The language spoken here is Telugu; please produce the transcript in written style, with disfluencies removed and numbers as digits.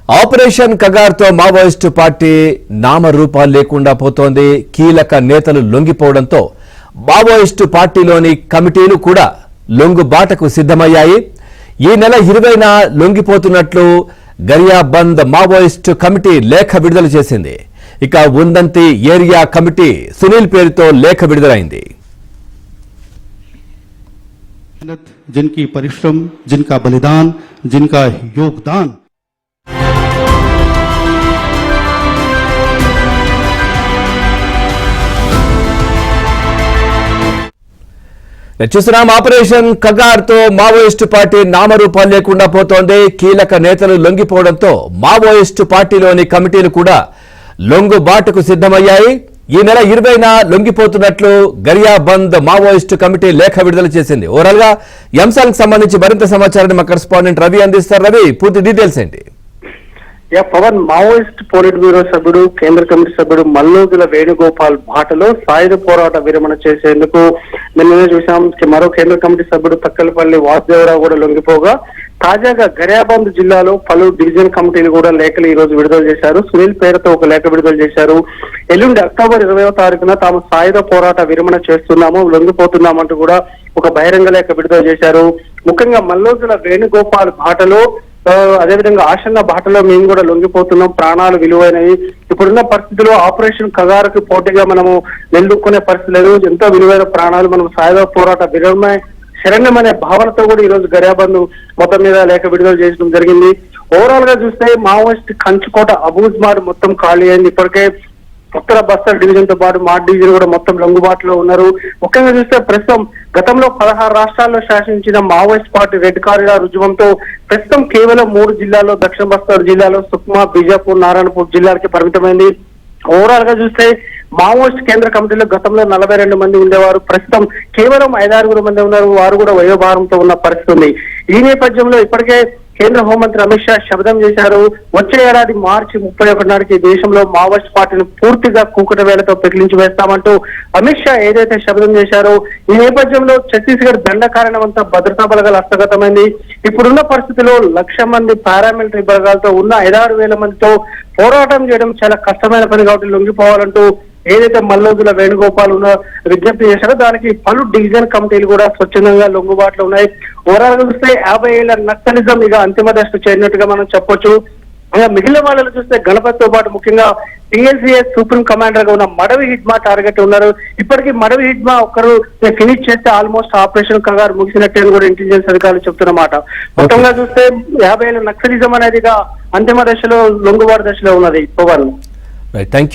ఆపరేషన్ కగార్తో మావోయిస్టు పార్టీ నామరూపాలు లేకుండా పోతోంది. కీలక నేతలు లొంగిపోవడంతో మావోయిస్టు పార్టీలోని కమిటీలు కూడా లొంగుబాటకు సిద్ధమయ్యాయి. ఈ నెల 20న లొంగిపోతున్నట్లు గరియాబంద్ మావోయిస్టు కమిటీ లేఖ విడుదల చేసింది. ఇక ఉందంతి ఏరియా కమిటీ సునీల్ పేరుతో లేఖ విడుదలైంది. जिनकी परिश्रम, जिनका बलिदान, जिनका योगदान చూస్తున్నాం. ఆపరేషన్ కగార్తో మావోయిస్టు పార్టీ నామరూపాలు లేకుండా పోతోంది. కీలక నేతలు లొంగిపోవడంతో మావోయిస్టు పార్టీలోని కమిటీలు కూడా లొంగుబాటుకు సిద్ధమయ్యాయి. ఈ నెల 20న లొంగిపోతున్నట్లు గరియాబంద్ మావోయిస్టు కమిటీ లేఖ విడుదల చేసింది. ఓవరాల్ గా ఈ అంశానికి సంబంధించి మరింత సమాచారాన్ని మా కరెస్పాండెంట్ రవి అందిస్తారు. రవి, పూర్తి డీటెయిల్స్ ఏంటి? పవన్, మావోయిస్ట్ పోలిట్ బ్యూరో సభ్యుడు, కేంద్ర కమిటీ సభ్యుడు మల్లోజుల వేణుగోపాల్ బాటలో సాయుధ పోరాట విరమణ చేసేందుకు నిన్ననే చూసాం. మరో కేంద్ర కమిటీ సభ్యుడు తక్కలపల్లి వాసుదేవరావు కూడా లొంగిపోగా, తాజాగా గరియాబంద్ జిల్లాలో పలు డివిజన్ కమిటీలు కూడా లేఖలు ఈ రోజు విడుదల చేశారు. సునీల్ పేరుతో ఒక లేఖ విడుదల చేశారు. ఎల్లుండి అక్టోబర్ 20వ తారీఖున తాము సాయుధ పోరాట విరమణ చేస్తున్నాము, లొంగిపోతున్నామంటూ కూడా ఒక బహిరంగ లేఖ విడుదల చేశారు. ముఖ్యంగా మల్లోజుల వేణుగోపాల్ బాటలో, అదేవిధంగా ఆశన్న బాటలో మేము కూడా లొంగిపోతున్నాం, ప్రాణాలు విలువైనవి. ఇప్పుడున్న పరిస్థితుల్లో ఆపరేషన్ కగారుకి పోటీగా మనము నిలుపుకునే పరిస్థితి లేదు. ఎంతో విలువైన ప్రాణాలు మనం సాయుధ పోరాట విరమణ శరణ్యం అనే భావనతో కూడా ఈ రోజు గరియాబంద్ మొత్తం మీద లేఖ విడుదల చేయడం జరిగింది. ఓవరాల్ గా చూస్తే మావోయిస్ట్ కంచుకోట అబూజ్మాడ్ మొత్తం ఖాళీ అయింది. ఇప్పటికే ఉత్తర బస్తర్ డివిజన్ తో పాటు మార్డ్ డివిజన్ కూడా మొత్తం లొంగుబాటులో ఉన్నారు. ముఖ్యంగా చూస్తే ప్రస్తుతం గతంలో 16 రాష్ట్రాల్లో శాసించిన మావోయిస్ట్ పార్టీ రెడ్ కారిడార్ రుజువంతో ప్రస్తుతం కేవలం 3 జిల్లాల్లో, దక్షిణ బస్తర్ జిల్లాలో సుక్మా, బీజాపూర్, నారాయణపూర్ జిల్లాలకి పరిమితమైంది. ఓవరాల్ గా చూస్తే మావోయిస్ట్ కేంద్ర కమిటీలో గతంలో 42 మంది ఉండేవారు, ప్రస్తుతం కేవలం 5-6 మంది ఉన్నారు. వారు కూడా వయోభారంతో ఉన్న పరిస్థితి ఉంది. ఈ నేపథ్యంలో ఇప్పటికే కేంద్ర హోంమంత్రి అమిత్ షా శపథం చేశారు. వచ్చే ఏడాది మార్చి 31 నాటికి దేశంలో మావోయిస్ట్ పార్టీని పూర్తిగా కూకట వేలతో పెకిలించి వేస్తామంటూ అమిత్ షా ఏదైతే శపథం చేశారో, ఈ నేపథ్యంలో ఛత్తీస్గఢ్ దండకారణమంతా భద్రతా బలగాలు హస్తగతమైంది. ఇప్పుడున్న పరిస్థితిలో 1,00,000 మంది పారామిలిటరీ బలగాలతో ఉన్న 5-6 మందితో పోరాటం చేయడం చాలా కష్టమైన పని కాబట్టి లొంగిపోవాలంటూ ఏదైతే మల్లోజుల వేణుగోపాల్ ఉన్న విజ్ఞప్తి చేశారో దానికి పలు డివిజన్ కమిటీలు కూడా స్వచ్ఛందంగా లొంగుబాటులో ఉన్నాయి. ఓవరాల్ చూస్తే 50 ఏళ్ల నక్సలిజం ఇక అంతిమ దశకు చేరినట్టుగా మనం చెప్పొచ్చు. మిగిలిన వాళ్ళని చూస్తే గణపతితో పాటు ముఖ్యంగా టీఎల్సీఎస్ సుప్రీం కమాండర్ గా ఉన్న మడవి హిడ్మా టార్గెట్ ఉన్నారు. ఇప్పటికీ మడవి హిడ్మా ఒక్కరు ఫినిష్ చేస్తే ఆల్మోస్ట్ ఆపరేషన్ కగారు ముగిసినట్టే అని కూడా ఇంటెలిజెన్స్ అధికారులు చెప్తున్నమాట. మొత్తంగా చూస్తే 50 ఏళ్ల నక్సలిజం అనేది అంతిమ దశలో, లొంగుబాటు దశలో ఉన్నది. Pavan, thank you.